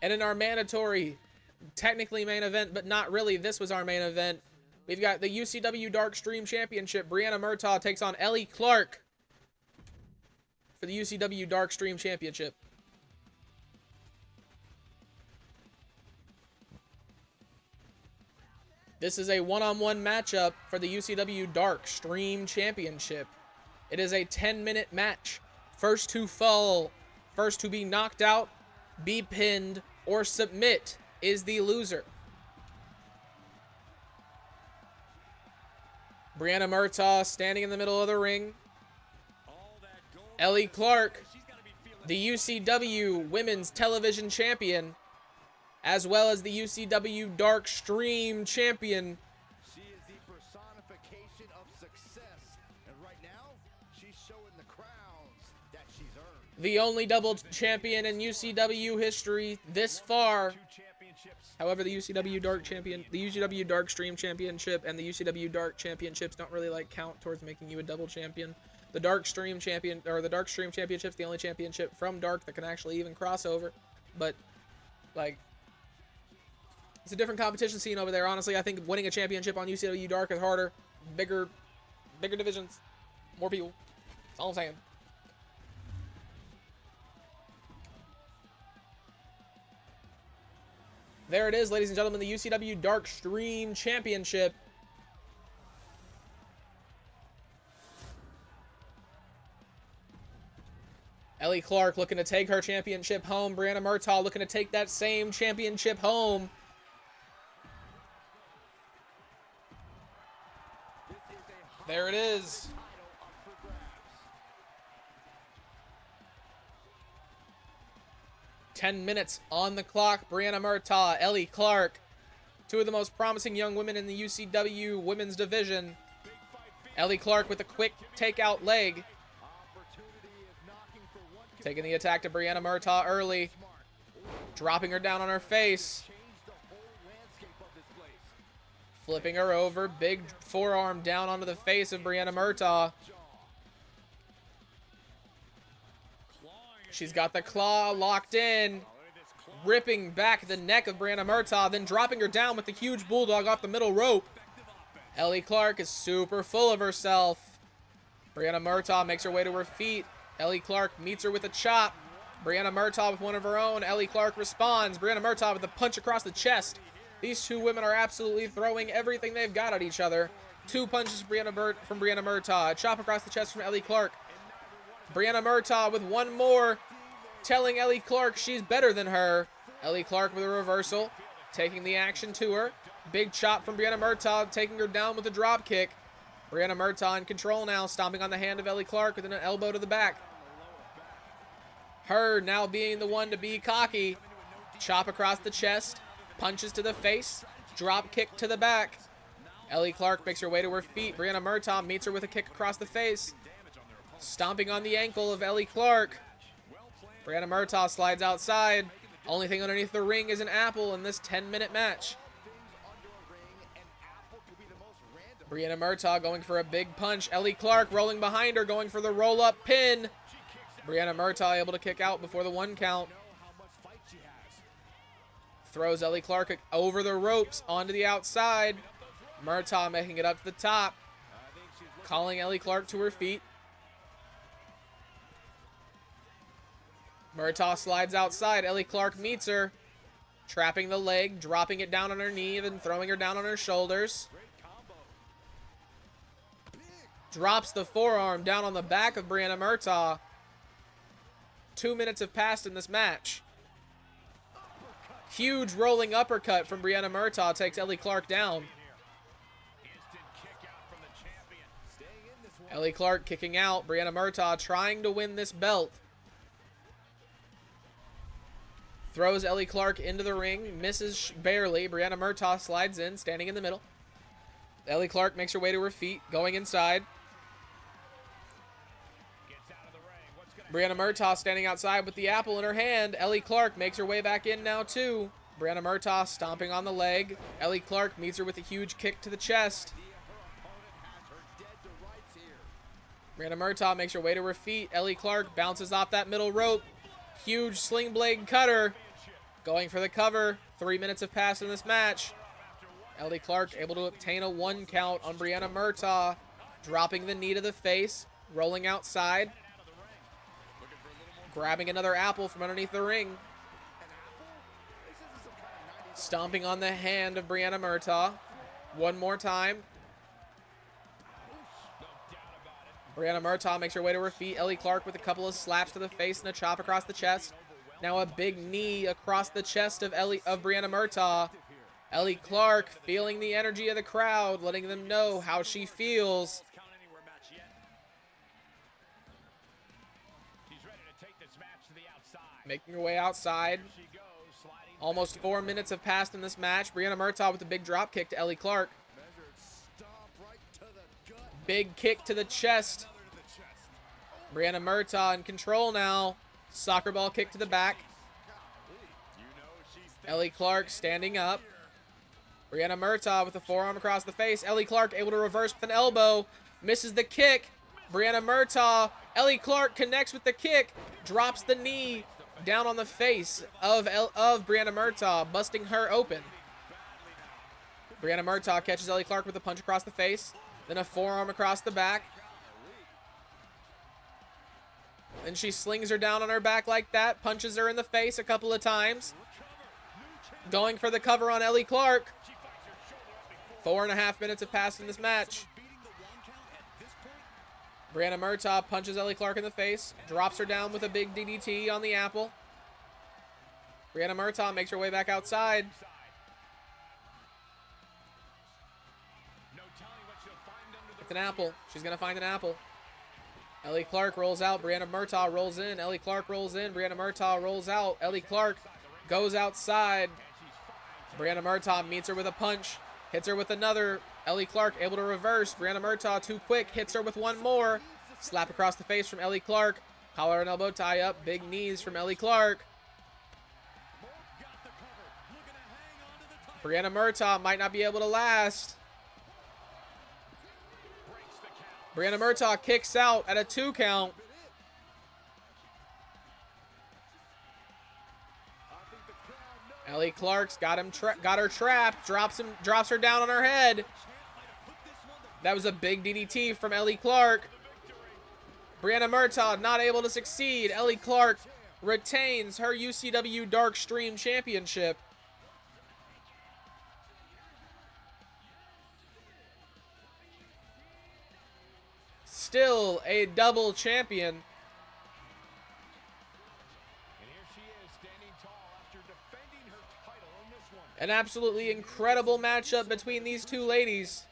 And in our mandatory, technically main event, but not really, this was our main event, we've got the UCW Darkstream Championship. Brianna Murtaugh takes on Ellie Clark for the UCW Darkstream Championship. This is a one-on-one matchup for the UCW Darkstream Championship. It is a 10-minute match. First to fall, first to be knocked out, be pinned, or submit is the loser. Brianna Murtaugh standing in the middle of the ring. Ellie Clark, the UCW Women's Television Champion, as well as the UCW Darkstream Champion. She is the personification of success, and right now, she's showing the crowns that she's earned. The only double champion in UCW history this far. However, the UCW Darkstream Championship and the UCW Dark Championships don't really count towards making you a double champion. The Darkstream Champion, or the Darkstream Championship, is the only championship from Dark that can actually even cross over. But it's a different competition scene over there. Honestly, I think winning a championship on UCW Dark is harder, bigger divisions, more people. That's all I'm saying. There it is, ladies and gentlemen, the UCW Darkstream Championship. Ellie Clark looking to take her championship home. Brianna Murtaugh looking to take that same championship home. There it is. 10 minutes on the clock. Brianna Murtaugh, Ellie Clark, two of the most promising young women in the UCW women's division. Ellie Clark with a quick takeout leg. Taking the attack to Brianna Murtaugh early. Dropping her down on her face. Flipping her over. Big forearm down onto the face of Brianna Murtaugh. She's got the claw locked in. Ripping back the neck of Brianna Murtaugh, then dropping her down with the huge bulldog off the middle rope. Ellie Clark is super full of herself. Brianna Murtaugh makes her way to her feet. Ellie Clark meets her with a chop. Brianna Murtaugh with one of her own. Ellie Clark responds. Brianna Murtaugh with a punch across the chest. These two women are absolutely throwing everything they've got at each other. Two punches from Brianna Murtaugh. A chop across the chest from Ellie Clark. Brianna Murtaugh with one more, telling Ellie Clark she's better than her. Ellie Clark with a reversal, taking the action to her. Big chop from Brianna Murtaugh, taking her down with a drop kick. Brianna Murtaugh in control now, stomping on the hand of Ellie Clark with an elbow to the back. Her now being the one to be cocky. Chop across the chest, punches to the face, drop kick to the back. Ellie Clark makes her way to her feet. Brianna Murtaugh meets her with a kick across the face. Stomping on the ankle of Ellie Clark. Brianna Murtaugh slides outside. Only thing underneath the ring is an apple in this 10-minute match. Brianna Murtaugh going for a big punch. Ellie Clark rolling behind her, going for the roll-up pin. Brianna Murtaugh able to kick out before the 1 count. Throws Ellie Clark over the ropes onto the outside. Murtaugh making it up to the top. Calling Ellie Clark to her feet. Murtaugh slides outside. Ellie Clark meets her. Trapping the leg, dropping it down on her knee, and throwing her down on her shoulders. Drops the forearm down on the back of Brianna Murtaugh. 2 minutes have passed in this match. Huge rolling uppercut from Brianna Murtaugh takes Ellie Clark down. Ellie Clark kicking out. Brianna Murtaugh trying to win this belt. Throws Ellie Clark into the ring, misses barely. Brianna Murtaugh slides in, standing in the middle. Ellie Clark makes her way to her feet, going inside. Brianna Murtaugh standing outside with the apple in her hand. Ellie Clark makes her way back in now too. Brianna Murtaugh stomping on the leg. Ellie Clark meets her with a huge kick to the chest. Brianna Murtaugh makes her way to her feet. Ellie Clark bounces off that middle rope. Huge sling blade cutter. Going for the cover. 3 minutes have passed in this match. Ellie Clark able to obtain a 1 count on Brianna Murtaugh. Dropping the knee to the face. Rolling outside. Grabbing another apple from underneath the ring. Stomping on the hand of Brianna Murtaugh. One more time. Brianna Murtaugh makes her way to her feet. Ellie Clark with a couple of slaps to the face and a chop across the chest. Now a big knee across the chest of Brianna Murtaugh. Ellie Clark feeling the energy of the crowd, letting them know how she feels. Making her way outside. Almost 4 minutes have passed in this match. Brianna Murtaugh with a big drop kick to Ellie Clark. Big kick to the chest. Brianna Murtaugh in control now. Soccer ball kick to the back. Ellie Clark standing up. Brianna Murtaugh with a forearm across the face. Ellie Clark able to reverse with an elbow. Misses the kick. Brianna Murtaugh. Ellie Clark connects with the kick. Drops the knee down on the face of Brianna Murtaugh, busting her open. Brianna Murtaugh catches Ellie Clark with a punch across the face. Then a forearm across the back. Then she slings her down on her back like that. Punches her in the face a couple of times. Going for the cover on Ellie Clark. 4.5 minutes have passed in this match. Brianna Murtaugh punches Ellie Clark in the face. Drops her down with a big DDT on the apple. Brianna Murtaugh makes her way back outside. It's an apple. She's going to find an apple. Ellie Clark rolls out. Brianna Murtaugh rolls in. Ellie Clark rolls in. Brianna Murtaugh rolls out. Ellie Clark goes outside. Brianna Murtaugh meets her with a punch. Hits her with another. Ellie Clark able to reverse. Brianna Murtaugh too quick. Hits her with one more. Slap across the face from Ellie Clark. Collar and elbow tie up. Big knees from Ellie Clark. Brianna Murtaugh might not be able to last. Brianna Murtaugh kicks out at a 2 count. Ellie Clark's got her trapped. Drops her down on her head. That was a big DDT from Ellie Clark. Brianna Murtaugh not able to succeed. Ellie Clark retains her UCW Darkstream Championship. Still a double champion. An absolutely incredible matchup between these two ladies.